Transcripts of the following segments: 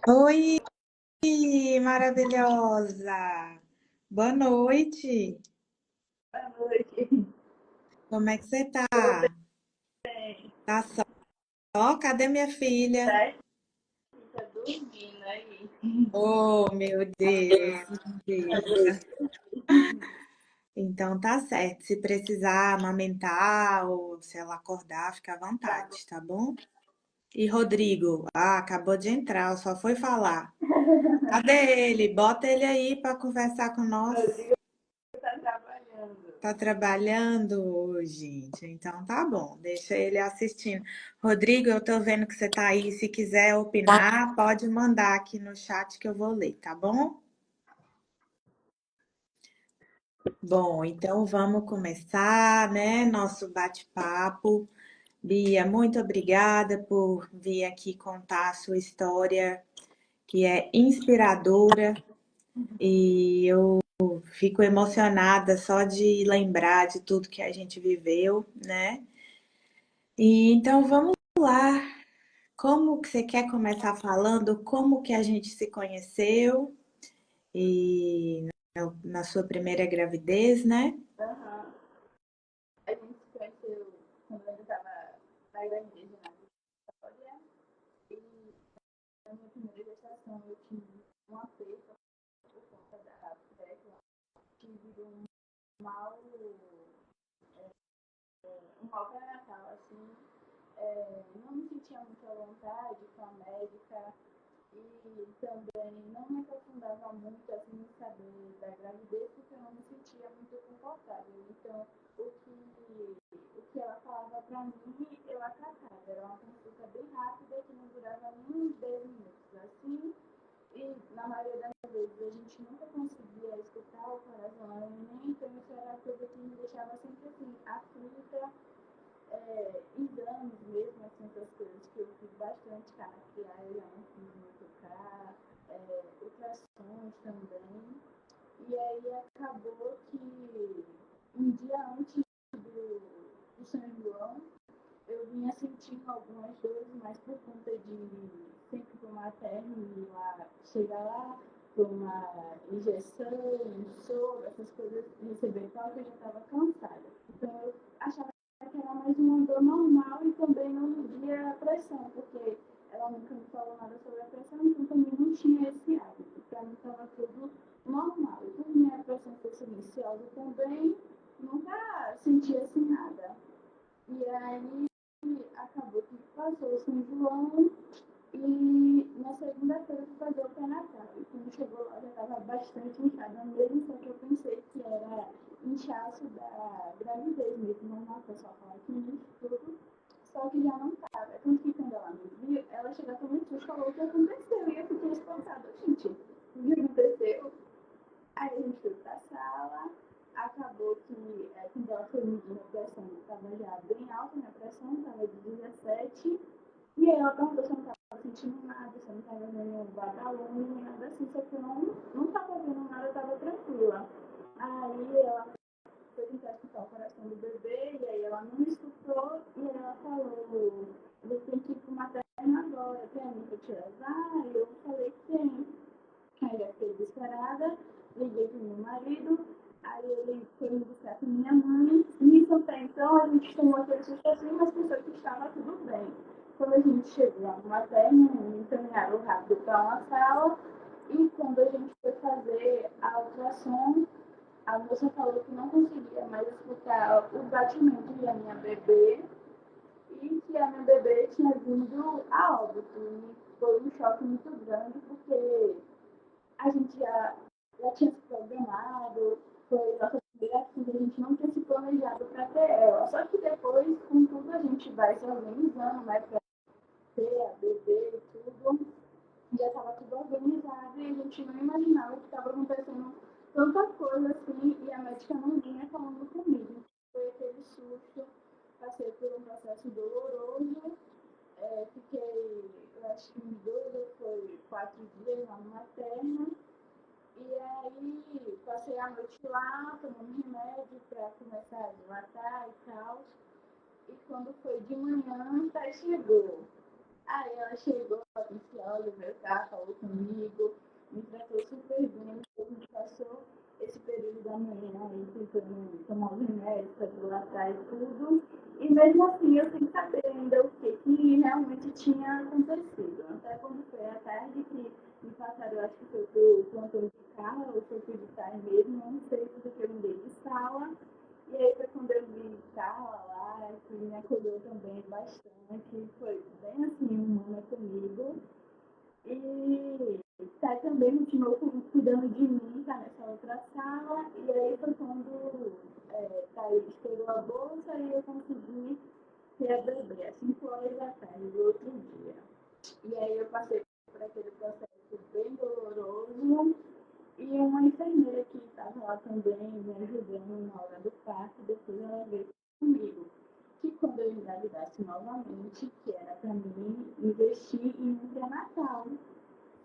Oi, maravilhosa! Boa noite! Boa noite. Como é que você tá? Tô bem. Tá só? Cadê minha filha? Tá? Tá dormindo aí. Oh, meu Deus, meu Deus. Então tá certo. Se precisar amamentar ou se ela acordar, fica à vontade, tá bom? E Rodrigo? Ah, acabou de entrar, só foi falar. Cadê ele? Bota ele aí para conversar com O nós. Rodrigo tá trabalhando. Tá trabalhando hoje, gente. Então tá bom, deixa ele assistindo. Rodrigo, eu tô vendo que você tá aí. Se quiser opinar, pode mandar aqui no chat que eu vou ler, tá bom? Bom, então vamos começar, né? Nosso bate-papo. Bia, muito obrigada por vir aqui contar a sua história, que é inspiradora, e eu fico emocionada só de lembrar de tudo que a gente viveu, né? E então vamos lá. Como que você quer começar falando? Como que a gente se conheceu e na sua primeira gravidez, né? Aham. A gente se conheceu quando eu ainda tava na igreja, na Vitória. E na minha primeira gestação eu tive uma perda por conta da PrEP. Tive um mal pré-natal, assim. Não me sentia muito à vontade com a médica. E também não me aprofundava muito assim em saber da gravidez porque eu não me sentia muito confortável. Então, o que ela falava para mim, eu acatava. Era uma consulta bem rápida que não durava nem uns 10 minutos. Assim, e na maioria das vezes a gente nunca conseguia escutar o coração, nem então isso era a coisa que me deixava sempre assim, aflita, exames mesmo, assim, essas coisas que eu fiz bastante, cara, que aí eu não fiz muito cá, ultrassons também. E aí acabou que um dia antes do São João, eu vinha sentindo algumas dores, mas por conta de sempre tomar término e lá, chegar lá, tomar injeção, soro, essas coisas, receber tal, que eu já estava cansada. Então eu achava que era mais uma dor normal e também não media a pressão, porque ela nunca me falou nada sobre a pressão, então também não tinha esse hábito. Para mim estava tudo normal. E por minha pressão ser silenciosa também, nunca sentia assim nada. E aí acabou que passou o São João e na segunda-feira eu fui fazer o pré-natal. E quando chegou lá já estava bastante inchada mesmo, só que eu pensei que era inchaço da gravidez mesmo, normal, o pessoal fala que incha tudo. Só que já não estava. Tanto que quando ela me viu, ela chegou para mim e falou o que aconteceu. E eu fiquei espantada. Gente, o que aconteceu? Aí a gente foi pra sala, acabou que quando ela foi medir a pressão, estava já bem alta, minha pressão estava de 17, e aí ela perguntou se eu não estava sentindo nada, se eu não estava vendo vagalume, nem nada assim, só que eu não estava vendo nada, eu estava tranquila. Aí ela foi tentar escutar o coração do bebê, e aí ela não escutou, e aí ela falou, você tem que ir pro materno agora, tem alguém pra te levar? E eu falei, tem. Aí eu fiquei desesperada, liguei pro meu marido, aí ele foi me buscar com minha mãe. Nisso até então a gente tomou aquele susto assim, mas pensou que estava tudo bem. Quando a gente chegou lá no materno, me encaminharam rápido para uma sala e quando a gente foi fazer a ultrassom, a moça falou que não conseguia mais escutar o batimento da minha bebê e que a minha bebê tinha vindo a óbito. E foi um choque muito grande, porque a gente já tinha se programado, foi nossa primeira filha, a gente não tinha se planejado para ter ela. Só que depois, com tudo, a gente vai se organizando, né, para ter a bebê e tudo. Já estava tudo organizado e a gente não imaginava que estava acontecendo tanta coisa assim e a médica não vinha falando comigo. Foi aquele susto, passei por um processo doloroso, fiquei, eu acho que em 2 ou 4 dias lá no materno. E aí passei a noite lá, tomando remédio para começar a dilatar e tal. E quando foi de manhã, a Thay chegou. Aí ela chegou, ansiosa, meu carro, falou comigo, me tratou super bem. A gente passou esse período da manhã aí tentando tomar os remédios para dilatar e tudo. E mesmo assim eu sem saber ainda o que realmente tinha acontecido. Até quando foi à tarde que me passaram, eu acho que foi pro plantão de carro, ou foi pro de tarde mesmo, não sei, porque eu mudei de sala. E aí foi quando eu vi Carla lá, que me acolheu também bastante, foi bem assim, humana comigo. E Thay também continuou cuidando de mim, tá nessa outra sala. E aí foi quando Thay estourou a bolsa e eu consegui ter a bebê às 5 horas da tarde do outro dia. E aí eu passei por aquele processo bem doloroso. E uma enfermeira que estava lá também me ajudando na hora do parto, depois ela veio comigo. Que quando eu engravidasse novamente, que era para mim investir em um pré-natal.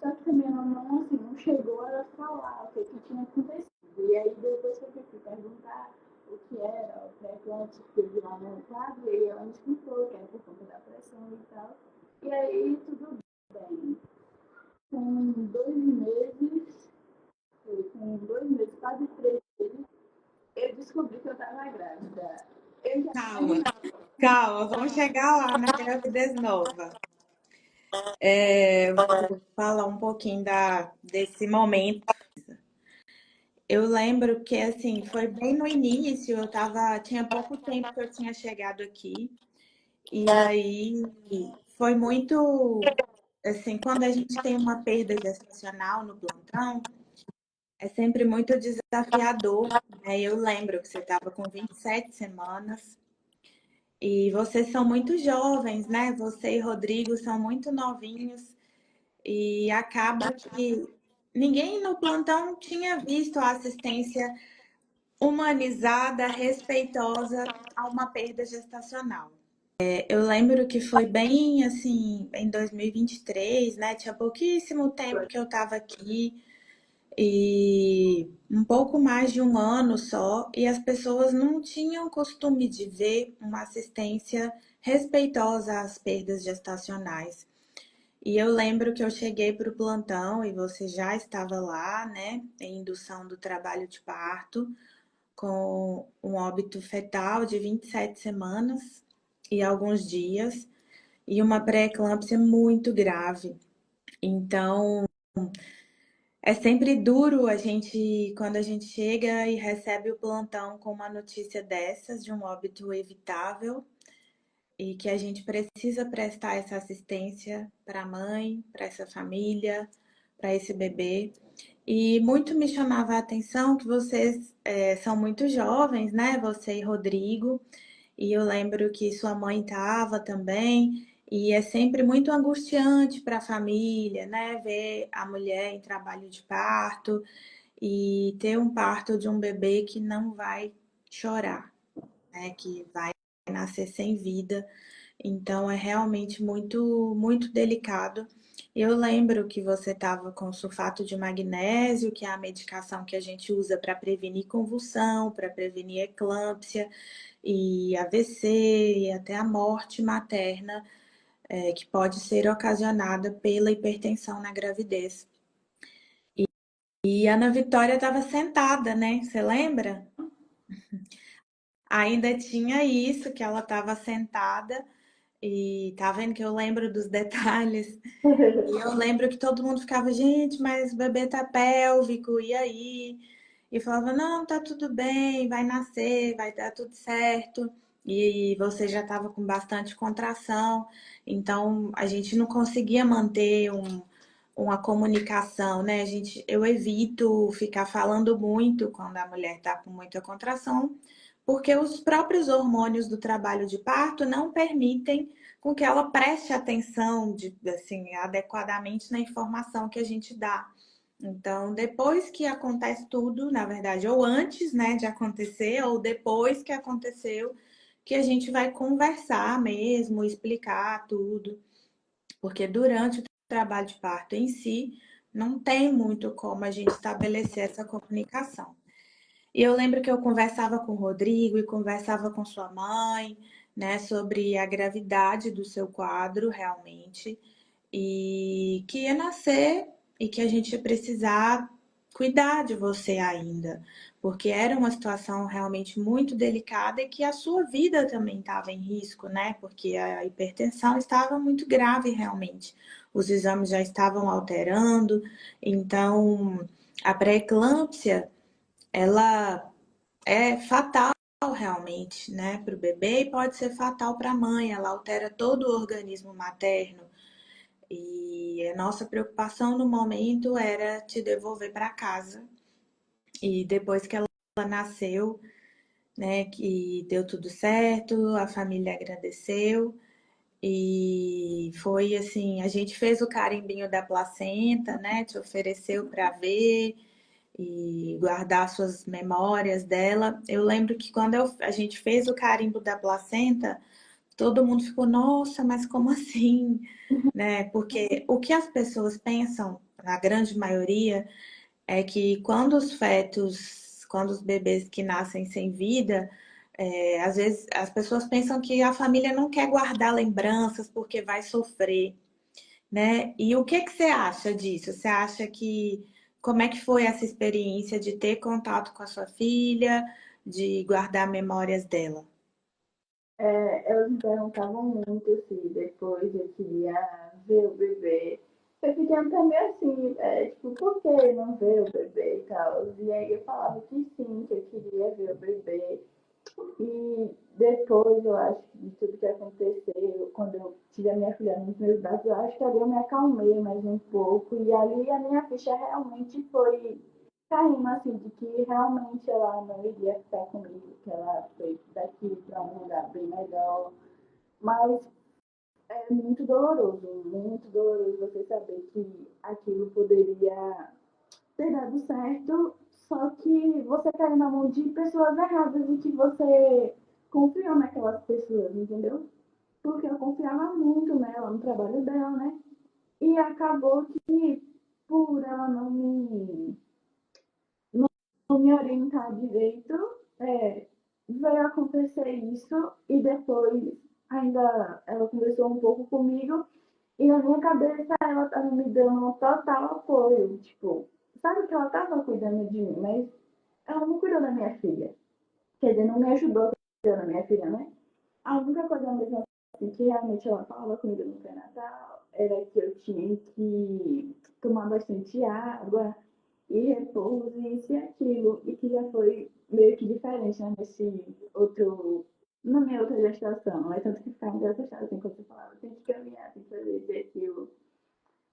Só que também ela não, assim, não chegou a falar o que tinha acontecido. E aí depois que eu fui perguntar o que era o pré-eclâmpsia que eu vi lá no quadro, e ela me explicou que era por conta da pressão e tal. E aí tudo bem. Com 2 meses, com 2 meses, quase 3 meses, eu descobri que eu estava grávida. Eu já Calma, imaginava. calma, vamos chegar lá na gravidez nova. Vou falar um pouquinho desse momento. Eu lembro que, assim, foi bem no início, tinha pouco tempo que eu tinha chegado aqui, e aí foi muito, assim, quando a gente tem uma perda gestacional no plantão, é sempre muito desafiador, né? Eu lembro que você estava com 27 semanas, e vocês são muito jovens, né? Você e Rodrigo são muito novinhos, e acaba que ninguém no plantão tinha visto a assistência humanizada, respeitosa a uma perda gestacional. Eu lembro que foi bem assim, em 2023, né? Tinha pouquíssimo tempo que eu estava aqui e um pouco mais de um ano só, e as pessoas não tinham costume de ver uma assistência respeitosa às perdas gestacionais. E eu lembro que eu cheguei para o plantão e você já estava lá, né, em indução do trabalho de parto, com um óbito fetal de 27 semanas e alguns dias, e uma pré-eclâmpsia muito grave. Então, é sempre duro quando a gente chega e recebe o plantão com uma notícia dessas, de um óbito evitável, e que a gente precisa prestar essa assistência para a mãe, para essa família, para esse bebê. E muito me chamava a atenção que vocês são muito jovens, né? Você e Rodrigo. E eu lembro que sua mãe estava também. E é sempre muito angustiante para a família, né? Ver a mulher em trabalho de parto e ter um parto de um bebê que não vai chorar, né? Que vai nascer sem vida. Então é realmente muito, muito delicado. Eu lembro que você estava com sulfato de magnésio, que é a medicação que a gente usa para prevenir convulsão, para prevenir eclâmpsia e AVC e até a morte materna, que pode ser ocasionada pela hipertensão na gravidez. E a Ana Vitória estava sentada, né? Você lembra? Ainda tinha isso, que ela estava sentada e tá vendo que eu lembro dos detalhes. E eu lembro que todo mundo ficava, gente, mas o bebê tá pélvico, e aí? E falava, não, tá tudo bem, vai nascer, vai dar tudo certo. E você já estava com bastante contração, então a gente não conseguia manter uma comunicação, né? Eu evito ficar falando muito quando a mulher está com muita contração, porque os próprios hormônios do trabalho de parto não permitem com que ela preste atenção assim, adequadamente na informação que a gente dá. Então, depois que acontece tudo, na verdade, ou antes, né, de acontecer, ou depois que aconteceu, que a gente vai conversar mesmo, explicar tudo, porque durante o trabalho de parto em si, não tem muito como a gente estabelecer essa comunicação. E eu lembro que eu conversava com o Rodrigo e conversava com sua mãe, né, sobre a gravidade do seu quadro realmente, e que ia nascer e que a gente ia precisar cuidar de você ainda, porque era uma situação realmente muito delicada e que a sua vida também estava em risco, né? Porque a hipertensão estava muito grave realmente. Os exames já estavam alterando, então a pré-eclâmpsia, ela é fatal realmente, né, para o bebê e pode ser fatal para a mãe. Ela altera todo o organismo materno. E a nossa preocupação no momento era te devolver para casa. E depois que ela nasceu, né, que deu tudo certo, a família agradeceu. E foi assim, a gente fez o carimbinho da placenta, né? Te ofereceu para ver e guardar suas memórias dela. Eu lembro que quando a gente fez o carimbo da placenta, todo mundo ficou, nossa, mas como assim? Né? Porque o que as pessoas pensam, na grande maioria, é que quando os fetos, quando os bebês que nascem sem vida, às vezes as pessoas pensam que a família não quer guardar lembranças porque vai sofrer, né? E o que que você acha disso? Você acha que como é que foi essa experiência de ter contato com a sua filha, de guardar memórias dela? Elas me perguntavam muito se depois eu queria ver o bebê. Eu fiquei também assim, tipo, por que não ver o bebê e tal? E aí eu falava que sim, que eu queria ver o bebê. E depois, eu acho, de tudo que aconteceu, quando eu tive a minha filha nos meus braços, eu acho que ali eu me acalmei mais um pouco. E ali a minha ficha realmente foi caindo, assim, de que realmente ela não iria ficar comigo, que ela foi daqui para um lugar bem melhor. Mas é muito doloroso você saber que aquilo poderia ter dado certo, só que você caiu na mão de pessoas erradas e que você confiou naquelas pessoas, entendeu? Porque eu confiava muito nela, no trabalho dela, né? E acabou que, por ela não me orientar direito, veio acontecer isso e depois ainda ela conversou um pouco comigo e na minha cabeça ela estava me dando um total apoio, tipo, sabe que ela estava cuidando de mim, mas ela não cuidou da minha filha. Quer dizer, não me ajudou a cuidar da minha filha, né? A única coisa mesmo assim que realmente ela falava comigo no pré-natal era que eu tinha que tomar bastante água e repouso e isso e aquilo. E que já foi meio que diferente, né, nesse outro. Na minha outra gestação. É tanto que ficava engraçado assim, quando você falava, tem que caminhar, tem que fazer isso e aquilo.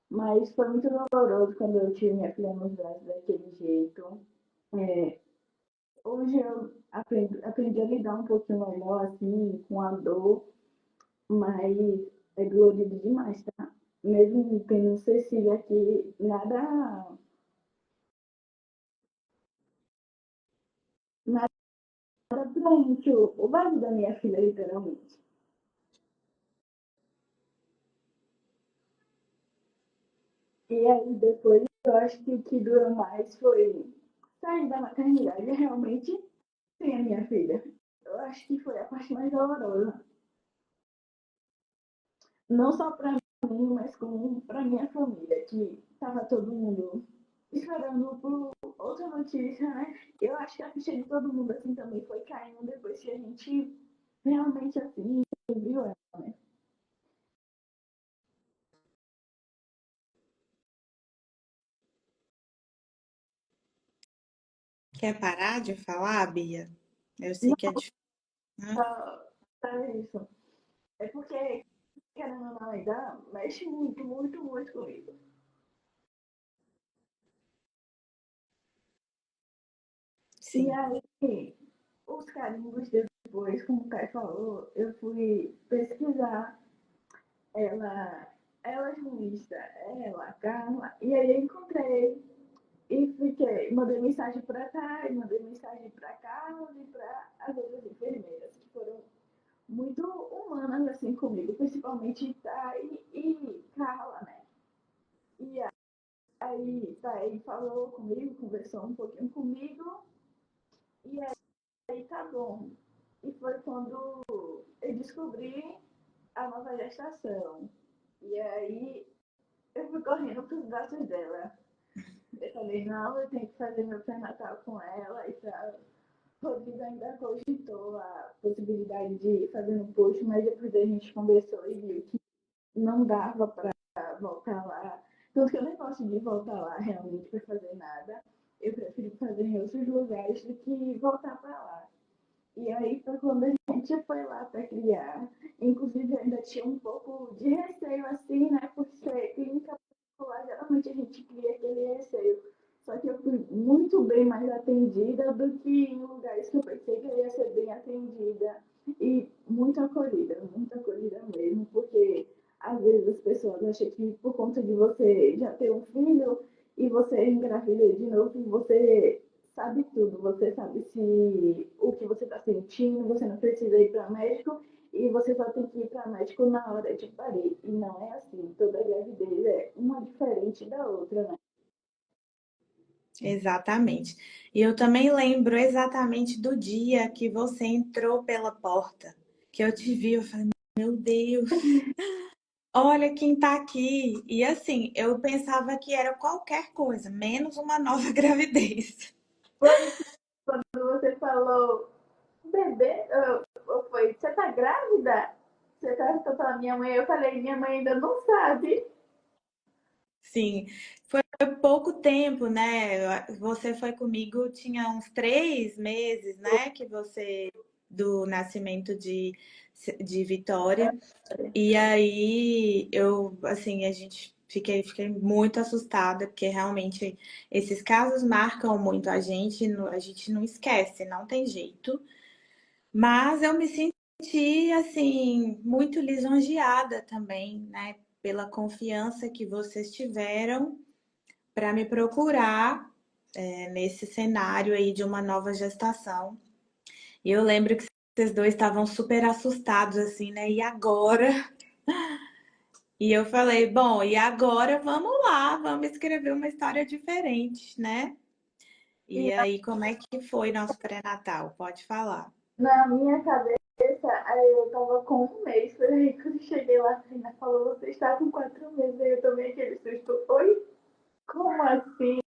Mas foi muito doloroso quando eu tive minha filha nos braços daquele jeito. É, hoje eu aprendi a lidar um pouquinho melhor, assim, com a dor, mas é dolorido demais, tá? Mesmo tendo Cecília aqui, nada preenche o vazio da minha filha, literalmente. E aí depois eu acho que o que durou mais foi sair da maternidade realmente sem a minha filha. Eu acho que foi a parte mais dolorosa. Não só para mim, mas como para minha família, que estava todo mundo esperando por outra notícia, né? Eu acho que a ficha de todo mundo assim também foi caindo depois que a gente realmente assim viu ela, né? Quer parar de falar, Bia? Eu sei Não, que é difícil, né? é isso. É porque, querendo ou não, ainda mexe muito, muito, muito comigo. E Sim. aí, os carimbos depois, como o Kai falou, eu fui pesquisar ela, ela jornalista, ela, a Carla, e aí eu encontrei e fiquei, mandei mensagem para cá, e mandei mensagem para Carla e para as outras enfermeiras, que foram muito humanas assim comigo, principalmente Thay e Carla, né? E aí Thay falou comigo, conversou um pouquinho comigo, e aí tá bom. E foi quando eu descobri a nova gestação. E aí Eu fui correndo pros braços dela. Eu falei, não, eu tenho que fazer meu pré-natal com ela e tal. Rodrigo ainda cogitou a possibilidade de fazer no post, mas depois a gente conversou e viu que não dava para voltar lá. Tanto que eu nem gosto de voltar lá realmente para fazer nada. Eu prefiro fazer em outros lugares do que voltar para lá. E aí foi quando a gente foi lá para criar. Inclusive eu ainda tinha um pouco de receio assim, né? Por ser clínica particular, geralmente a gente cria aquele receio. Só que eu fui muito bem mais atendida do que em lugares que eu pensei que eu ia ser bem atendida. E muito acolhida mesmo, porque às vezes as pessoas acham que por conta de você já ter um filho e você engravida de novo, você sabe tudo, você sabe se o que você está sentindo, você não precisa ir para médico e você só tem que ir para médico na hora de parir. E não é assim, toda gravidez é uma diferente da outra, né? Exatamente. E eu também lembro exatamente do dia que você entrou pela porta, que eu te vi, eu falei, meu Deus, olha quem tá aqui. E assim, eu pensava que era qualquer coisa, menos uma nova gravidez. Foi quando você falou, bebê, foi, você tá grávida? Você tá falando minha mãe, eu falei, minha mãe ainda não sabe. Sim, foi pouco tempo, né? Você foi comigo, tinha uns 3 meses, né? Que você, do nascimento de Vitória. E aí eu, assim, fiquei muito assustada, porque realmente esses casos marcam muito a gente, a gente não esquece, não tem jeito. Mas eu me senti, assim, muito lisonjeada também, né? Pela confiança que vocês tiveram para me procurar, nesse cenário aí de uma nova gestação. E eu lembro que vocês dois estavam super assustados, assim, né? E agora? E eu falei, bom, e agora vamos lá, vamos escrever uma história diferente, né? E E aí, como é que foi nosso pré-natal? Pode falar. na minha cabeça, aí eu tava com um mês, por aí quando eu cheguei lá, a Karina falou, você está com 4 meses, aí eu tomei aquele susto, oi? Como assim?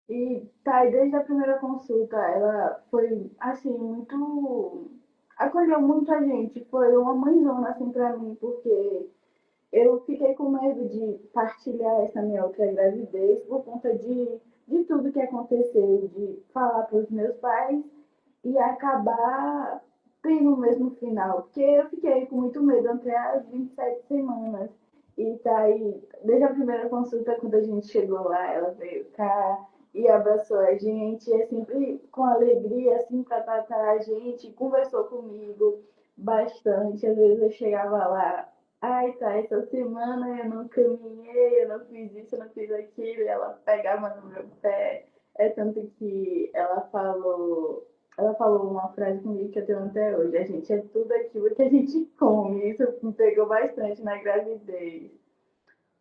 E tá, e desde a primeira consulta, ela foi, assim, muito. Acolheu muito a gente. Foi uma mãezona, assim, pra mim, porque eu fiquei com medo de partilhar essa minha outra gravidez por conta de tudo que aconteceu, de falar para os meus pais e acabar tendo o mesmo final. Porque eu fiquei com muito medo até as 27 semanas. E tá aí, desde a primeira consulta, quando a gente chegou lá, ela veio cá e abraçou a gente, é sempre com alegria, assim, para tratar a gente, conversou comigo bastante. Às vezes eu chegava lá, ai, tá, essa semana eu não caminhei, eu não fiz isso, eu não fiz aquilo, e ela pegava no meu pé. É tanto que ela falou uma frase comigo que eu tenho até hoje. A gente é tudo aquilo que a gente come. Isso me pegou bastante na gravidez.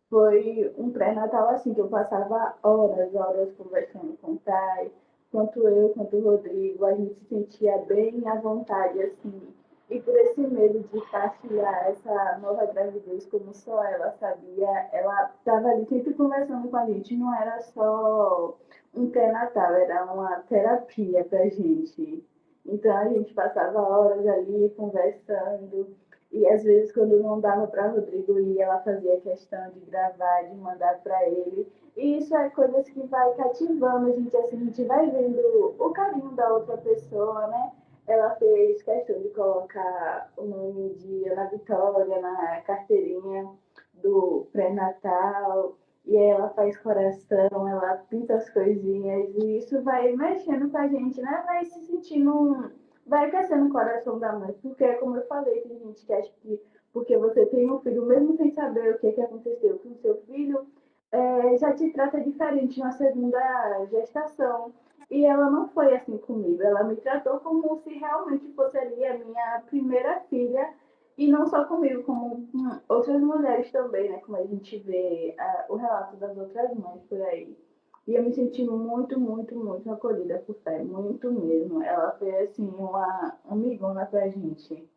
Foi um pré-natal assim, que eu passava horas, horas conversando com o pai, tanto eu quanto o Rodrigo, a gente se sentia bem à vontade, assim. E por esse medo de partilhar essa nova gravidez, como só ela sabia, ela estava ali sempre conversando com a gente, não era só um pré-natal, era uma terapia pra gente. Então a gente passava horas ali conversando, e às vezes, quando não dava para Rodrigo ir, ela fazia questão de gravar, de mandar para ele. E isso é coisas que vai cativando a gente, assim, a gente vai vendo o carinho da outra pessoa, né? Ela fez questão de colocar o nome de Ana Vitória na carteirinha do pré-natal. E aí ela faz coração, ela pinta as coisinhas, e isso vai mexendo com a gente, né? Vai se sentindo vai aquecendo o coração da mãe, porque, como eu falei, tem gente que acha que porque você tem um filho, mesmo sem saber o que aconteceu com o seu filho, já te trata diferente na segunda gestação. E ela não foi assim comigo, ela me tratou como se realmente fosse ali a minha primeira filha, e não só comigo, como outras mulheres também, né? Como a gente vê o relato das outras mães por aí. E eu me senti muito, muito, muito acolhida por Fé, muito mesmo. Ela foi, assim, uma amigona pra gente.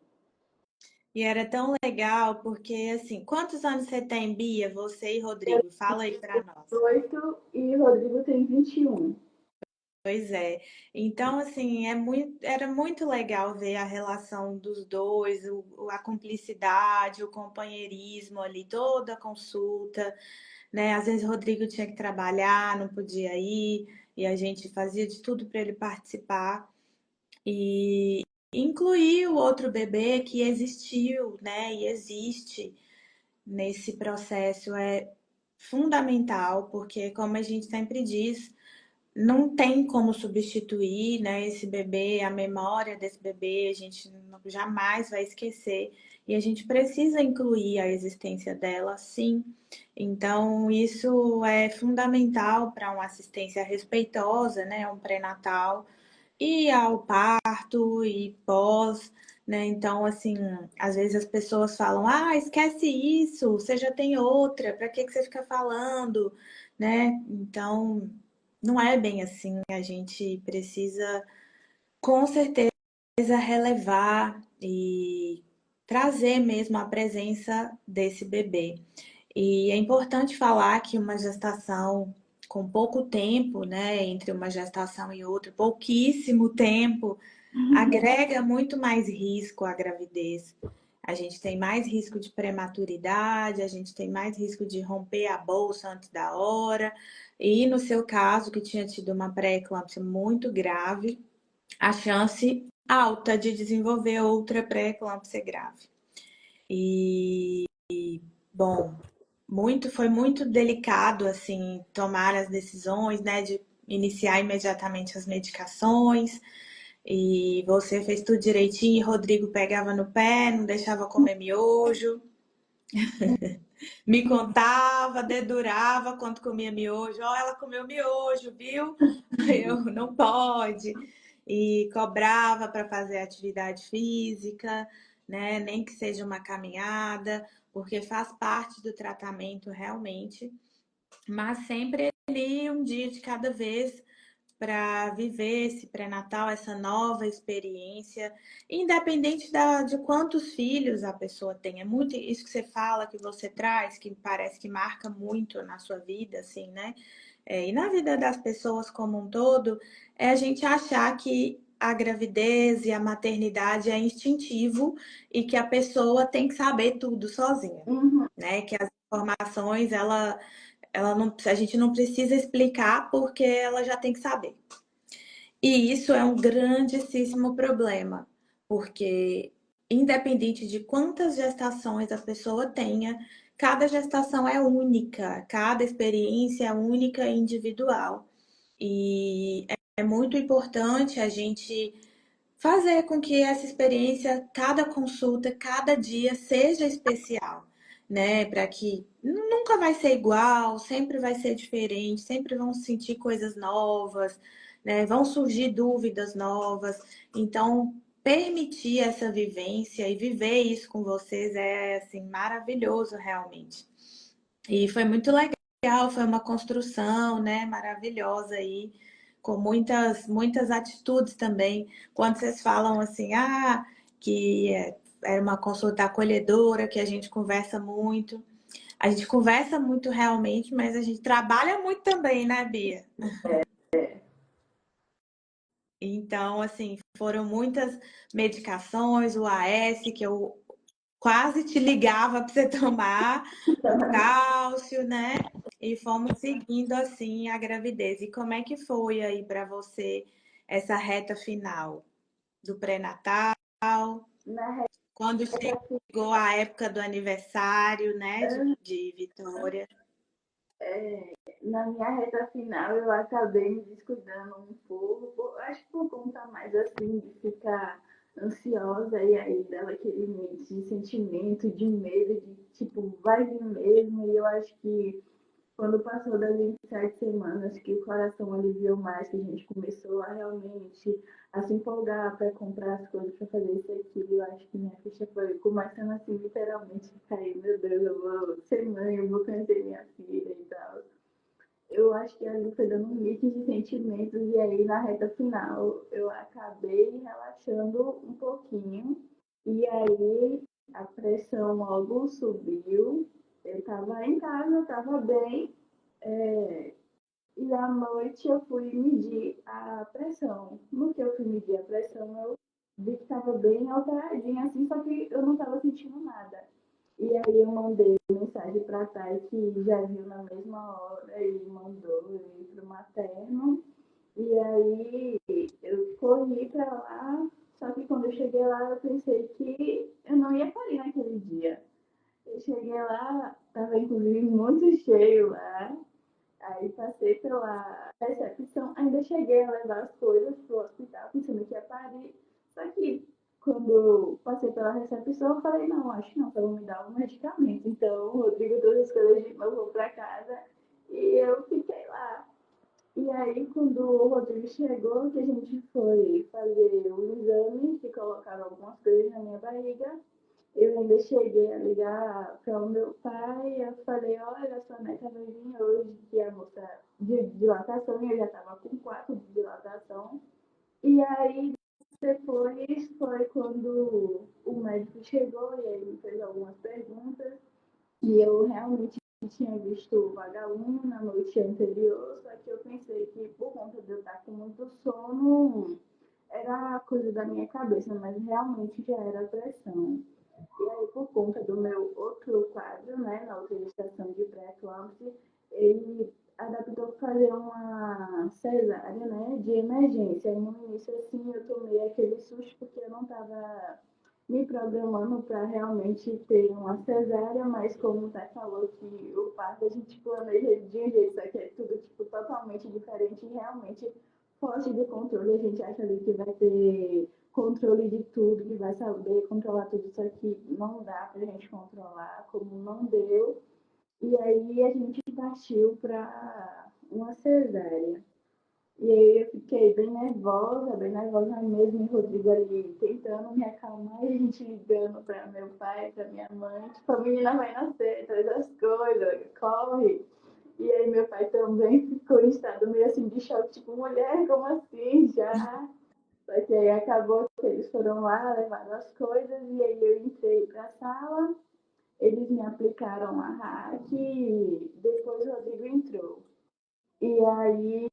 E era tão legal porque, assim, quantos anos você tem, Bia? Você e Rodrigo? Fala aí para nós. 8 e Rodrigo tem 21. Pois é. Então, assim, era muito legal ver a relação dos dois, a cumplicidade, o companheirismo ali, toda a consulta, né? Às vezes o Rodrigo tinha que trabalhar, não podia ir, e a gente fazia de tudo para ele participar. E incluir o outro bebê que existiu, né? E existe nesse processo é fundamental, porque, como a gente sempre diz, não tem como substituir, né, esse bebê, a memória desse bebê, a gente jamais vai esquecer. E a gente precisa incluir a existência dela, sim. Então, isso é fundamental para uma assistência respeitosa, né, um pré-natal e ao parto e pós, né? Então, assim, às vezes as pessoas falam: "Ah, esquece isso, você já tem outra, para que que você fica falando?", né? Então, não é bem assim. A gente precisa, com certeza, relevar e trazer mesmo a presença desse bebê. E é importante falar que uma gestação com pouco tempo, né, entre uma gestação e outra, pouquíssimo tempo, agrega muito mais risco à gravidez. A gente tem mais risco de prematuridade, a gente tem mais risco de romper a bolsa antes da hora. E no seu caso, que tinha tido uma pré-eclâmpsia muito grave, a chance alta de desenvolver outra pré-eclâmpsia grave. E, bom, foi muito delicado, assim, tomar as decisões, né, de iniciar imediatamente as medicações. E você fez tudo direitinho, e Rodrigo pegava no pé, não deixava comer miojo, me contava, dedurava quando comia miojo. Ó, ela comeu miojo, viu? Eu não pode. E cobrava para fazer atividade física, né? Nem que seja uma caminhada, porque faz parte do tratamento realmente, mas sempre ali um dia de cada vez para viver esse pré-natal, essa nova experiência, independente de quantos filhos a pessoa tem. É muito isso que você fala, que você traz, que parece que marca muito na sua vida, assim, né? E na vida das pessoas como um todo, é a gente achar que a gravidez e a maternidade é instintivo e que a pessoa tem que saber tudo sozinha, Uhum. né? Que as informações, ela não, a gente não precisa explicar porque ela já tem que saber. E isso é um grandíssimo problema, porque independente de quantas gestações a pessoa tenha, cada gestação é única, cada experiência é única e individual. E é muito importante a gente fazer com que essa experiência, cada consulta, cada dia seja especial, né? Para que nunca vai ser igual, sempre vai ser diferente, sempre vão sentir coisas novas, né? Vão surgir dúvidas novas. Então, permitir essa vivência e viver isso com vocês é assim maravilhoso realmente. E foi muito legal, foi uma construção, né, maravilhosa aí, com muitas atitudes também. Quando vocês falam assim, que era uma consulta acolhedora, que a gente conversa muito realmente, mas a gente trabalha muito também, né, Bia? Então, assim, foram muitas medicações, o AS, que eu quase te ligava para você tomar, o cálcio, né? E fomos seguindo assim a gravidez. E como é que foi aí para você essa reta final do pré-natal? Na Quando reta, chegou a época do aniversário, né, de Vitória? na minha reta final, eu acabei me descuidando um pouco, acho que por conta mais assim de ficar ansiosa e aí dela aquele mix de sentimento, de medo, de tipo, vai vir mesmo, e eu acho que quando passou das 27 semanas, que o coração aliviou mais, que a gente começou a realmente a se empolgar para comprar as coisas, para fazer isso e aquilo, eu acho que minha ficha foi começando assim, literalmente, a cair, meu Deus, eu vou ser mãe, eu vou conhecer minha filha e tal. Eu acho que ali foi dando um mix de sentimentos, e aí na reta final eu acabei relaxando um pouquinho, e aí a pressão logo subiu. Eu estava em casa, eu estava bem. É, e à noite eu fui medir a pressão. No que eu fui medir a pressão, eu vi que estava bem alteradinha, assim, só que eu não estava sentindo nada. E aí eu mandei mensagem para a Thay, que já viu na mesma hora e mandou ir para o materno. E aí eu corri para lá, só que quando eu cheguei lá eu pensei que eu não ia parir naquele dia. Eu cheguei lá, estava inclusive muito cheio lá. Aí passei pela recepção, ainda cheguei a levar as coisas pro hospital, pensando que ia parir. Só que quando passei pela recepção, eu falei, não, acho que não, só vão me dar um medicamento. Então, o Rodrigo trouxe as coisas de novo para casa e eu fiquei lá. E aí, quando o Rodrigo chegou, que a gente foi fazer o exame, que colocaram algumas coisas na minha barriga, eu ainda cheguei a ligar para o meu pai, eu falei, olha, sua neta vai vir hoje, que a moça de dilatação, e eu já estava com 4 de dilatação. E aí depois foi quando o médico chegou e aí me fez algumas perguntas, e eu realmente tinha visto o vagalume na noite anterior, só que eu pensei que por conta de eu estar com muito sono, era coisa da minha cabeça, mas realmente já era pressão. E aí, por conta do meu outro quadro, né, na outra estação de pré-eclâmpsia, ele adaptou para fazer uma cesárea, né, de emergência. E no início, assim, eu tomei aquele susto porque eu não estava me programando para realmente ter uma cesárea, mas como o Thay falou que o parto a gente planeja de um jeito, só que é tudo, tipo, totalmente diferente e realmente foge do controle. A gente acha ali que vai ter controle de tudo, que vai saber controlar tudo isso aqui, não dá pra gente controlar, como não deu. E aí a gente partiu para uma cesárea. E aí eu fiquei bem nervosa mesmo, e o Rodrigo ali tentando me acalmar, e a gente ligando para meu pai, para minha mãe, tipo, a menina vai nascer, traz as coisas, corre. E aí meu pai também ficou em estado meio assim de choque, tipo, mulher, como assim? Já só que aí acabou que eles foram lá, levaram as coisas, e aí eu entrei para a sala, eles me aplicaram a hack, e depois o Rodrigo entrou. E aí,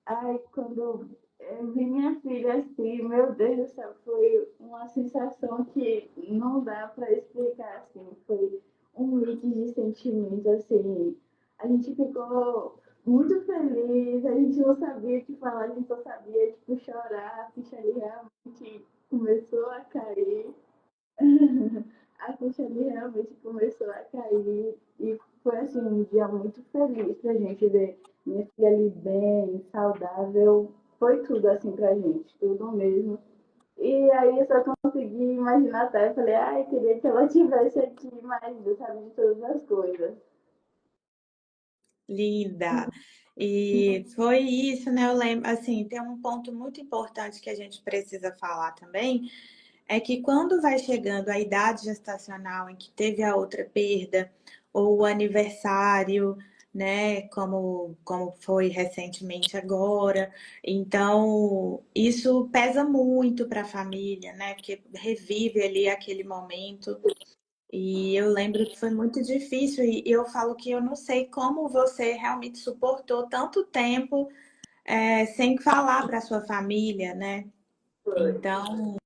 ai, quando eu vi minha filha assim, meu Deus do céu, foi uma sensação que não dá para explicar, assim, foi um mix de sentimentos, assim, a gente ficou muito feliz, a gente não sabia o que falar, a gente só sabia, tipo, chorar, a ficha ali realmente começou a cair, a ficha ali realmente começou a cair e foi assim um dia muito feliz pra gente ver minha filha ali bem, saudável, foi tudo assim pra gente, tudo mesmo. E aí eu só consegui imaginar até, eu falei, ai, queria que ela tivesse aqui, mas eu sabia de todas as coisas. Linda. E foi isso, né? Eu lembro, assim, tem um ponto muito importante que a gente precisa falar também, é que quando vai chegando a idade gestacional em que teve a outra perda, ou o aniversário, né, como foi recentemente agora, então isso pesa muito para a família, né, porque revive ali aquele momento. E eu lembro que foi muito difícil, e eu falo que eu não sei como você realmente suportou tanto tempo sem falar para sua família, né? Foi. Então,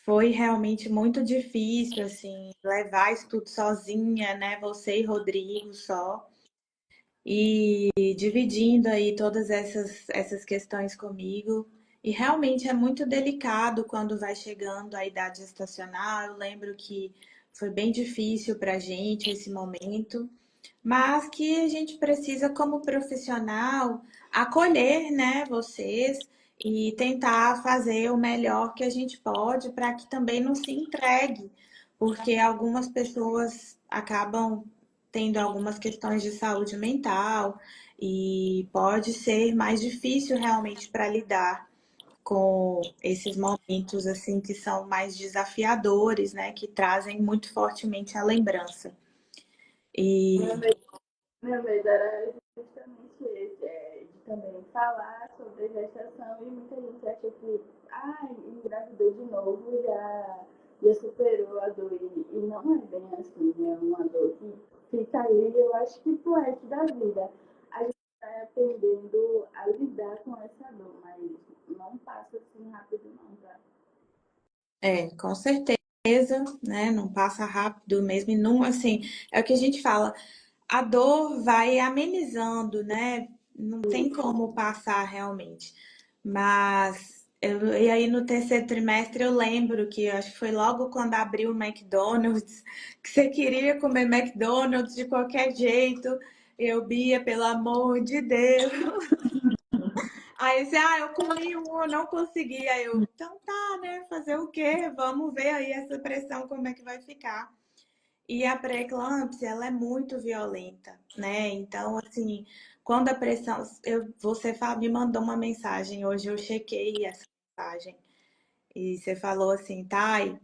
foi realmente muito difícil, assim, levar isso tudo sozinha, né? Você e Rodrigo só. E dividindo aí todas essas questões comigo. E realmente é muito delicado quando vai chegando a idade gestacional. Eu lembro que foi bem difícil para a gente esse momento, mas que a gente precisa, como profissional, acolher, né, vocês e tentar fazer o melhor que a gente pode para que também não se entregue, porque algumas pessoas acabam tendo algumas questões de saúde mental e pode ser mais difícil realmente para lidar com esses momentos assim que são mais desafiadores, né, que trazem muito fortemente a lembrança. Meu E medo, meu medo era justamente esse, de também falar sobre a gestação e muita gente acha que, ah, engravidou de novo já já superou a dor e não é bem assim, é uma dor que fica ali, eu acho que pro resto da vida. A gente vai aprendendo a lidar com essa dor, mas não passa assim rápido não, tá? Com certeza, né? Não passa rápido mesmo e não, assim, é o que a gente fala, a dor vai amenizando, né? Não tem como passar realmente. E aí no terceiro trimestre eu lembro que eu acho que foi logo quando abriu o McDonald's, que você queria comer McDonald's de qualquer jeito. Eu, Bia, pelo amor de Deus. Aí você, eu comi um, eu não consegui. Aí eu, então tá, né? Fazer o quê? Vamos ver aí essa pressão como é que vai ficar. E a pré-eclâmpsia, ela é muito violenta, né? Então, assim, quando a pressão. Me mandou uma mensagem, hoje eu chequei essa mensagem. E você falou assim, Thay,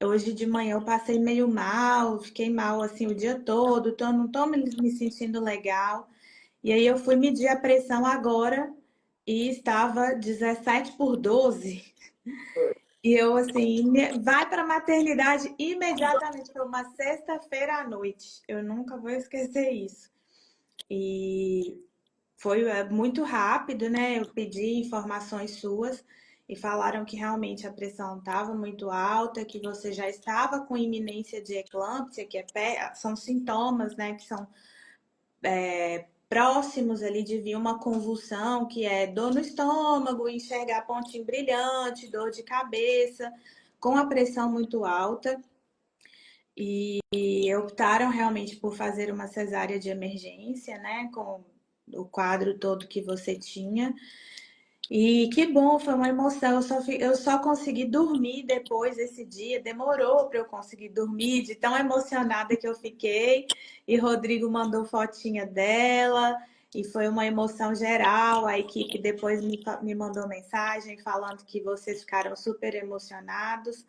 hoje de manhã eu passei meio mal, fiquei mal assim o dia todo, não tô me sentindo legal. E aí eu fui medir a pressão agora e estava 17/12. E eu, assim, vai para a maternidade imediatamente. Foi uma sexta-feira à noite. Eu nunca vou esquecer isso. E foi muito rápido, né? Eu pedi informações suas e falaram que realmente a pressão estava muito alta, que você já estava com iminência de eclâmpsia, que são sintomas, né? Que são próximos ali de vir uma convulsão, que é dor no estômago, enxergar pontinho brilhante, dor de cabeça, com a pressão muito alta. E optaram realmente por fazer uma cesárea de emergência, né? Com o quadro todo que você tinha. E que bom, foi uma emoção. Eu só consegui dormir depois desse dia. Demorou para eu conseguir dormir, de tão emocionada que eu fiquei. E Rodrigo mandou fotinha dela. E foi uma emoção geral. A equipe depois me mandou mensagem falando que vocês ficaram super emocionados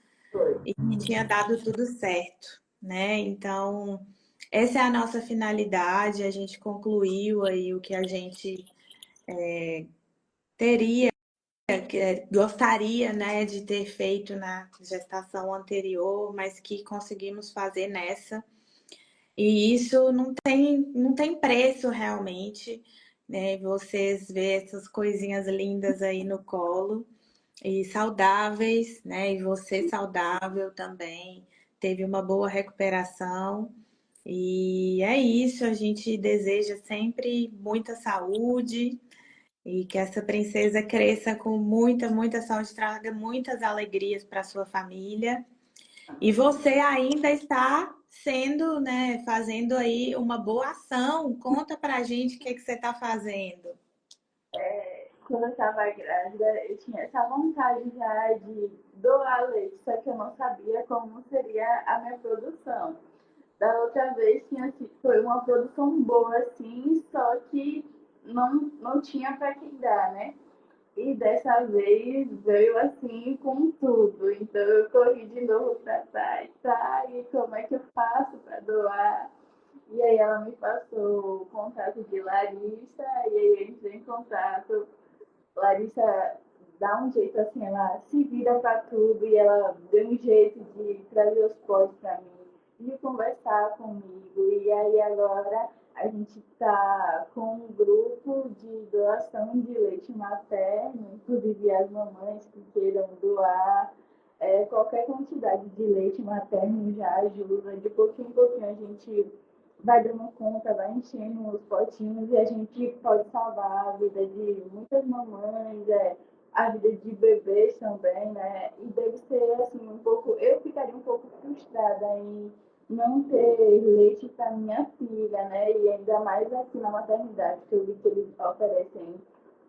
e que tinha dado tudo certo, né? Então, essa é a nossa finalidade. A gente concluiu aí o que a gente teria gostaria, né, de ter feito na gestação anterior, mas que conseguimos fazer nessa. E isso não tem preço realmente, né? Vocês vê essas coisinhas lindas aí no colo e saudáveis, né? E você saudável também, teve uma boa recuperação. E é isso, a gente deseja sempre muita saúde, e que essa princesa cresça com muita saúde, traga muitas alegrias para sua família. E você ainda está sendo, né, fazendo aí uma boa ação. Conta pra gente o que você está fazendo. Quando eu estava grávida, eu tinha essa vontade já de doar leite, só que eu não sabia como seria a minha produção. Da outra vez foi uma produção boa, assim, só que não tinha para quem dar, né? E dessa vez veio assim com tudo. Então eu corri de novo para trás, tá? E como é que eu faço para doar? E aí ela me passou o contato de Larissa, e aí eu entrei em contato. Larissa dá um jeito assim, ela se vira para tudo e ela deu um jeito de trazer os potes para mim, de conversar comigo. E aí agora a gente está com um grupo de doação de leite materno, inclusive as mamães que queiram doar. Qualquer quantidade de leite materno já ajuda. De pouquinho em pouquinho a gente vai dando conta, vai enchendo os potinhos e a gente pode salvar a vida de muitas mamães, a vida de bebês também, né? E deve ser assim um pouco, eu ficaria um pouco frustrada em não ter leite para minha filha, né? E ainda mais aqui na maternidade, que eu vi que eles oferecem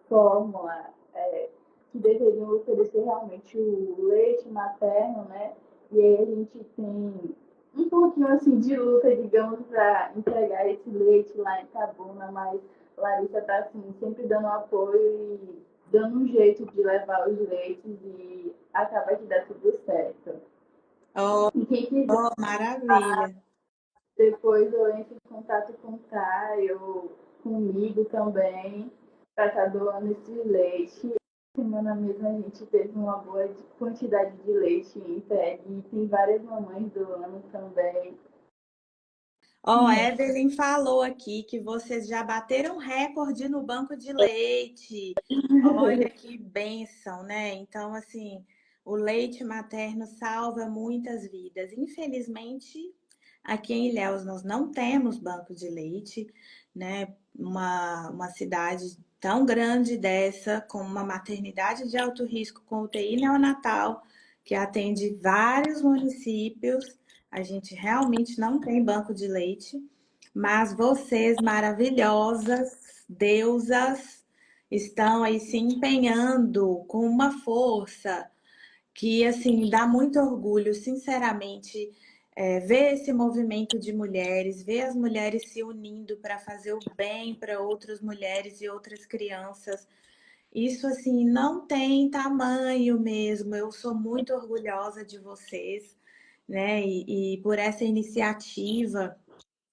fórmula, que deveriam oferecer realmente o leite materno, né? E aí a gente tem um pouquinho assim de luta, digamos, para entregar esse leite lá em Itabuna, mas Larissa está assim, sempre dando apoio e dando um jeito de levar os leites e acaba de dar tudo certo. Oh, E quem quiser, oh, maravilha. depois eu entro em contato com o Caio, comigo também, para estar doando esse leite. semana mesmo a gente teve uma boa quantidade de leite entregue e tem várias mamães doando também. Ó, Evelyn falou aqui que vocês já bateram recorde no banco de leite. Olha que bênção, né? Então, assim, o leite materno salva muitas vidas. Infelizmente, aqui em Ilhéus nós não temos banco de leite, né? Uma cidade tão grande dessa, com uma maternidade de alto risco com UTI neonatal, que atende vários municípios. A gente realmente não tem banco de leite, mas vocês maravilhosas, deusas, estão aí se empenhando com uma força que, assim, dá muito orgulho, sinceramente, ver esse movimento de mulheres, ver as mulheres se unindo para fazer o bem para outras mulheres e outras crianças. Isso, assim, não tem tamanho mesmo. Eu sou muito orgulhosa de vocês, né? E por essa iniciativa.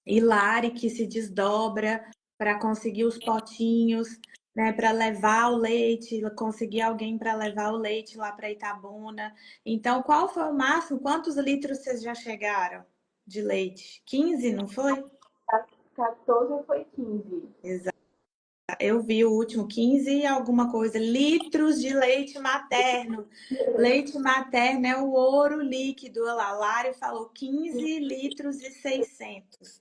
E Lari que se desdobra para conseguir os potinhos, né, para levar o leite, conseguir alguém para levar o leite lá para Itabuna. Então, qual foi o máximo? Quantos litros vocês já chegaram de leite? 15, não foi? 14 foi 15. Exato. Eu vi o último 15 e alguma coisa. Litros de leite materno. Leite materno é o ouro líquido. Olha lá, Lari falou 15 litros e 600.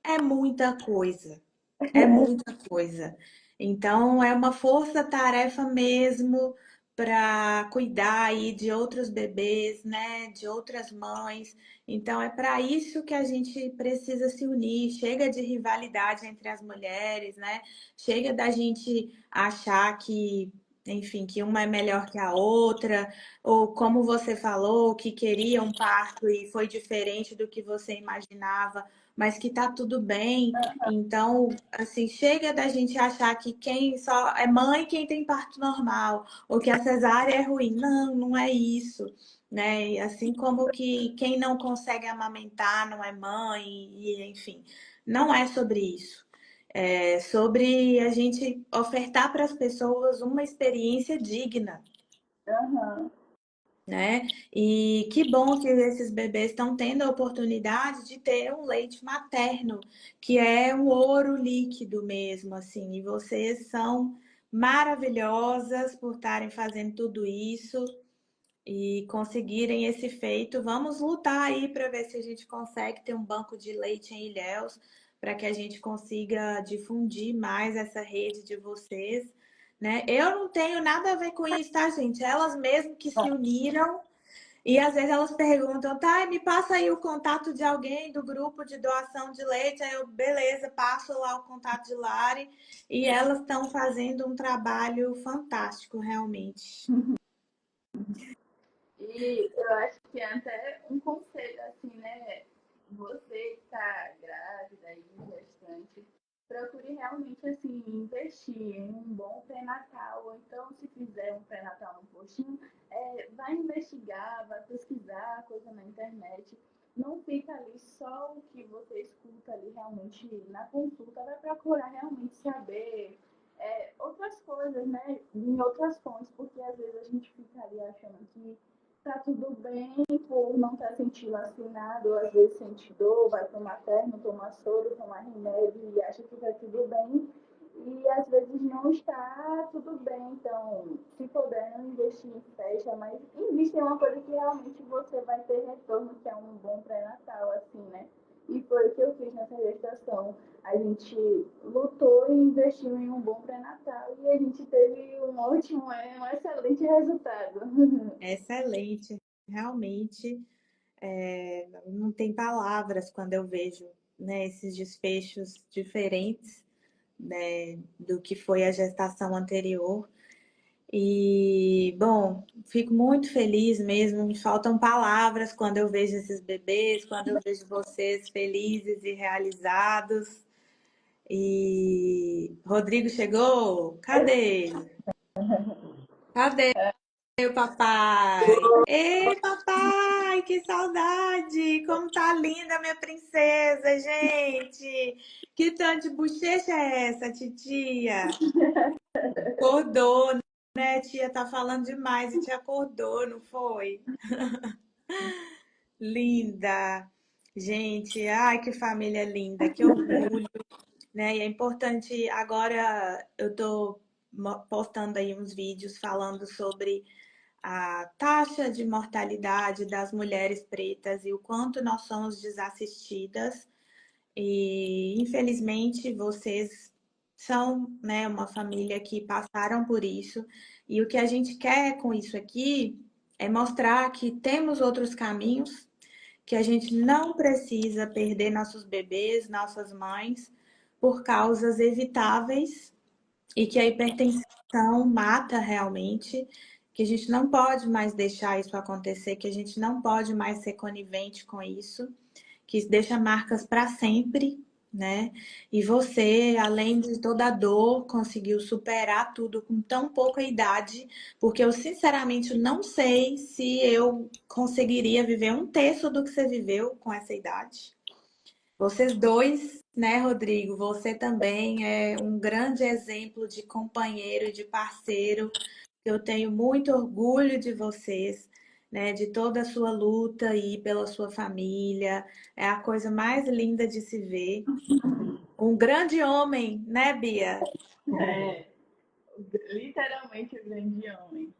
É muita coisa. É muita coisa. Então, é uma força-tarefa mesmo para cuidar aí de outros bebês, né, de outras mães. Então, é para isso que a gente precisa se unir. Chega de rivalidade entre as mulheres, né? Chega da gente achar que, enfim, que uma é melhor que a outra, ou como você falou, que queria um parto e foi diferente do que você imaginava, mas que tá tudo bem. Então, assim, chega da gente achar que quem só é mãe quem tem parto normal, ou que a cesárea é ruim. Não, não é isso, né? E assim como que quem não consegue amamentar não é mãe, e enfim, não é sobre isso. É sobre a gente ofertar para as pessoas uma experiência digna, Aham. né? E que bom que esses bebês estão tendo a oportunidade de ter um leite materno, que é um ouro líquido mesmo, assim. E vocês são maravilhosas por estarem fazendo tudo isso e conseguirem esse feito. Vamos lutar aí para ver se a gente consegue ter um banco de leite em Ilhéus, para que a gente consiga difundir mais essa rede de vocês. Né? Eu não tenho nada a ver com isso, tá, gente? Elas mesmo que se uniram e às vezes elas perguntam, tá, me passa aí o contato de alguém do grupo de doação de leite. Aí eu, beleza, passo lá o contato de Lari e elas estão fazendo um trabalho fantástico, realmente. E eu acho que é até um conselho, assim, né? Você que está grávida e gestante, procure realmente, assim, investir em um bom pré-natal. Ou então, se fizer um pré-natal no postinho, vai investigar, vai pesquisar coisa na internet. Não fica ali só o que você escuta ali realmente na consulta, vai procurar realmente saber outras coisas, né? Em outras fontes, porque às vezes a gente fica ali achando que tá tudo bem por não estar sentindo vacinado, ou às vezes sente dor, vai para o materno, toma soro, toma remédio e acha que tá tudo bem. E às vezes não está tudo bem. Então, se puder, não investir em festa, mas investe em uma coisa que realmente você vai ter retorno, que é um bom pré-natal, assim, né? E foi o que eu fiz nessa gestação. A gente lutou e investiu em um bom pré-natal e a gente teve um ótimo, um excelente resultado. Excelente, realmente. Não tem palavras quando eu vejo, né, esses desfechos diferentes, né, do que foi a gestação anterior. E, bom, fico muito feliz mesmo. Me faltam palavras quando eu vejo esses bebês, quando eu vejo vocês felizes e realizados. E Rodrigo chegou? Cadê ele? Cadê o papai? Ei, papai, que saudade! Como tá linda minha princesa, gente! Que tanto de bochecha é essa, titia? Acordou, né? Tia tá falando demais e te acordou, não foi? Linda! Gente, ai que família linda, que orgulho, né? E é importante, agora eu tô postando aí uns vídeos falando sobre a taxa de mortalidade das mulheres pretas e o quanto nós somos desassistidas. E infelizmente vocês são, né, uma família que passaram por isso. E o que a gente quer com isso aqui é mostrar que temos outros caminhos, que a gente não precisa perder nossos bebês, nossas mães, por causas evitáveis e que a hipertensão mata realmente, que a gente não pode mais deixar isso acontecer, que a gente não pode mais ser conivente com isso, que isso deixa marcas para sempre, né? E você, além de toda a dor, conseguiu superar tudo com tão pouca idade, porque eu sinceramente não sei se eu conseguiria viver um terço do que você viveu com essa idade. Vocês dois, né, Rodrigo? Você também é um grande exemplo de companheiro e de parceiro. Eu tenho muito orgulho de vocês, né, de toda a sua luta aí pela sua família. É a coisa mais linda de se ver. Um grande homem, né, Bia? É, literalmente o grande homem.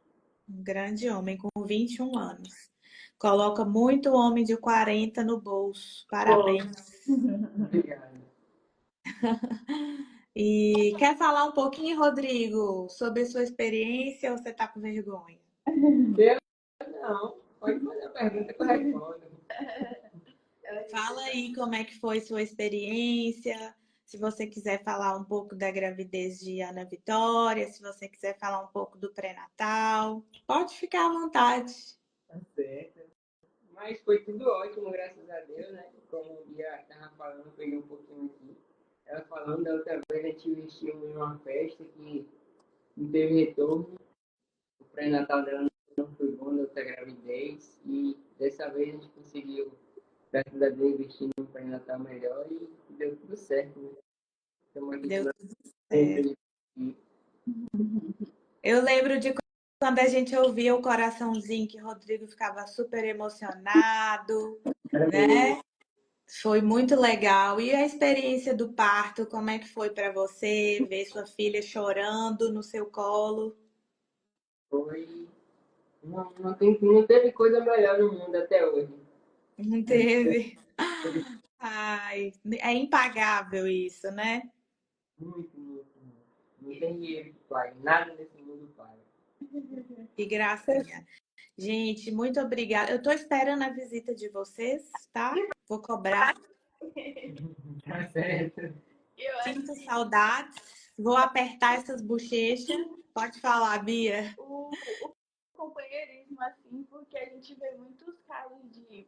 Um grande homem com 21 anos. Coloca muito homem de 40 no bolso. Pô, Parabéns. E quer falar um pouquinho, Rodrigo, sobre sua experiência ou você tá com vergonha? Eu não, pode fazer a pergunta que eu respondo. Fala aí como é que foi sua experiência. Se você quiser falar um pouco da gravidez de Ana Vitória, se você quiser falar um pouco do pré-natal, pode ficar à vontade. Tá certo. Mas foi tudo ótimo, graças a Deus, né? Como o Bia estava falando, eu peguei um pouquinho aqui. Ela falando da outra vez, a gente investiu em uma festa que não teve retorno. O pré-natal dela não foi bom da outra gravidez. E dessa vez a gente conseguiu, graças a Deus, investir num pré-natal melhor e deu tudo certo, né? Estamos aqui Deu com tudo certo. sempre. Eu lembro de quando a gente ouvia o coraçãozinho que o Rodrigo ficava super emocionado, né? Foi muito legal. E a experiência do parto, como é que foi para você ver sua filha chorando no seu colo? Foi. Não teve coisa melhor no mundo até hoje. Não teve? Ai, é impagável isso, né? Muito, muito, muito. Não tem dinheiro que pague. Nada nesse mundo paga. Que gracinha. Gente, muito obrigada. Eu tô esperando a visita de vocês, tá? Vou cobrar. Tá certo. Eu acho Sinto que saudades. Vou apertar essas bochechas. Pode falar, Bia. o companheirismo, assim, porque a gente vê muitos casos de,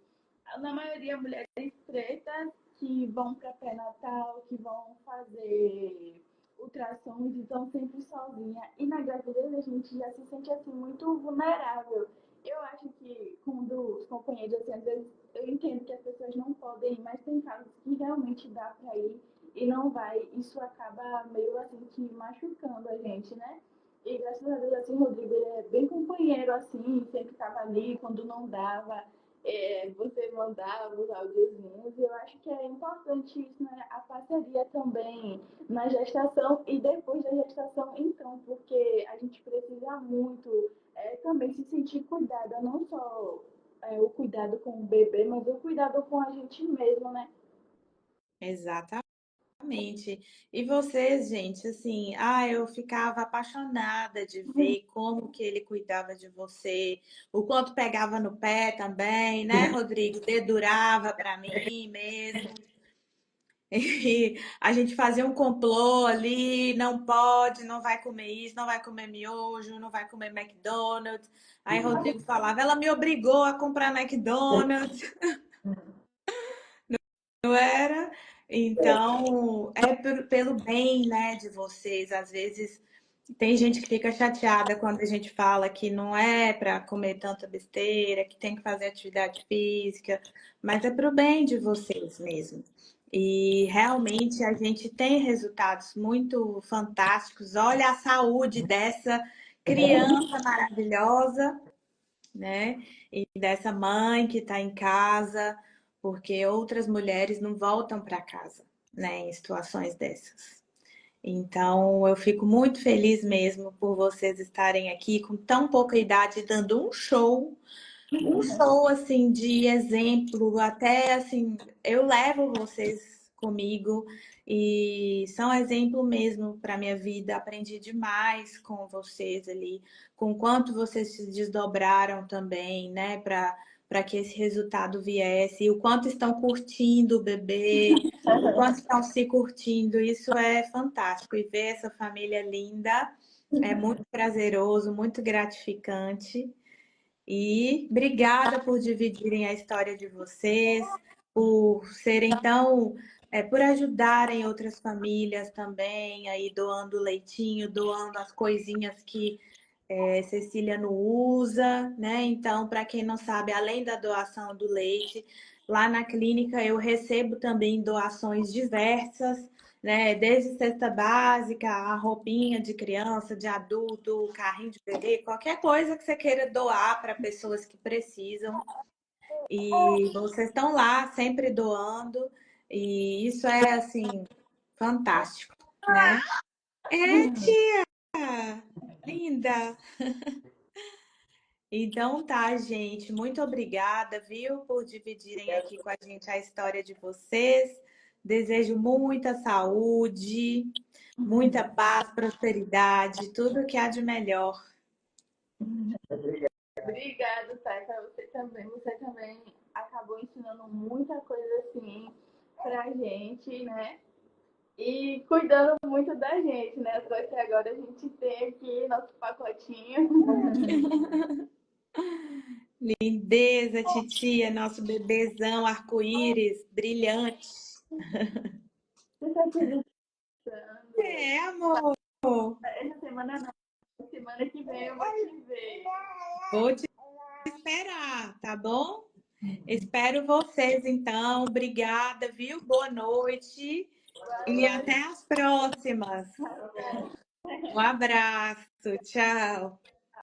na maioria, mulheres pretas que vão para pré-natal, que vão fazer ultrassons e estão sempre sozinha. E na gravidez a gente já se sente assim muito vulnerável. Eu acho que quando os companheiros, assim, às vezes eu entendo que as pessoas não podem ir, mas tem casos que realmente dá para ir e não vai. Isso acaba meio assim que machucando a gente, né? E graças a Deus, assim, o Rodrigo ele é bem companheiro, assim, sempre estava ali quando não dava. Você mandava os áudiozinhos, e eu acho que é importante isso, né? A parceria também na gestação e depois da gestação, então, porque a gente precisa muito também se sentir cuidada, não só o cuidado com o bebê, mas o cuidado com a gente mesmo, né? Exatamente. E vocês, gente, assim, eu ficava apaixonada de ver como que ele cuidava de você, o quanto pegava no pé também, né, Rodrigo? Dedurava para mim mesmo. E a gente fazia um complô ali, não pode, não vai comer isso, não vai comer miojo, não vai comer McDonald's. Aí Rodrigo falava, ela me obrigou a comprar McDonald's, não era? Então, é pelo bem, né, de vocês. Às vezes tem gente que fica chateada quando a gente fala que não é para comer tanta besteira, que tem que fazer atividade física, mas é para o bem de vocês mesmo. E realmente a gente tem resultados muito fantásticos. Olha a saúde dessa criança maravilhosa, né? E dessa mãe que está em casa, porque outras mulheres não voltam para casa, né? Em situações dessas. Então, eu fico muito feliz mesmo por vocês estarem aqui com tão pouca idade, dando um show assim de exemplo, até assim, eu levo vocês comigo e são exemplo mesmo para minha vida. Aprendi demais com vocês ali, com o quanto vocês se desdobraram também, né, para que esse resultado viesse, e o quanto estão curtindo o bebê, o quanto estão se curtindo. Isso é fantástico, e ver essa família linda é muito prazeroso, muito gratificante. E obrigada por dividirem a história de vocês, por serem tão, por ajudarem outras famílias também, aí doando leitinho, doando as coisinhas que Cecília não usa, né? Então, para quem não sabe, além da doação do leite, lá na clínica eu recebo também doações diversas, né? Desde cesta básica, a roupinha de criança, de adulto, carrinho de bebê, qualquer coisa que você queira doar para pessoas que precisam. E vocês estão lá sempre doando, e isso é assim fantástico, né? É, tia! Linda! Então tá, gente. Muito obrigada, viu, por dividirem aqui com a gente a história de vocês. Desejo muita saúde, muita paz, prosperidade, tudo que há de melhor. Obrigada, Thay, para você também. Você também acabou ensinando muita coisa assim pra gente, né? E cuidando muito da gente, né? Só que agora a gente tem aqui nosso pacotinho. Lindeza, titia, nosso bebezão arco-íris, brilhante. Você está acreditando? É, amor. Essa semana não. Semana que vem eu vou te ver. Vou te esperar, tá bom? Espero vocês então. Obrigada, viu? Boa noite e até as próximas. Um abraço, tchau.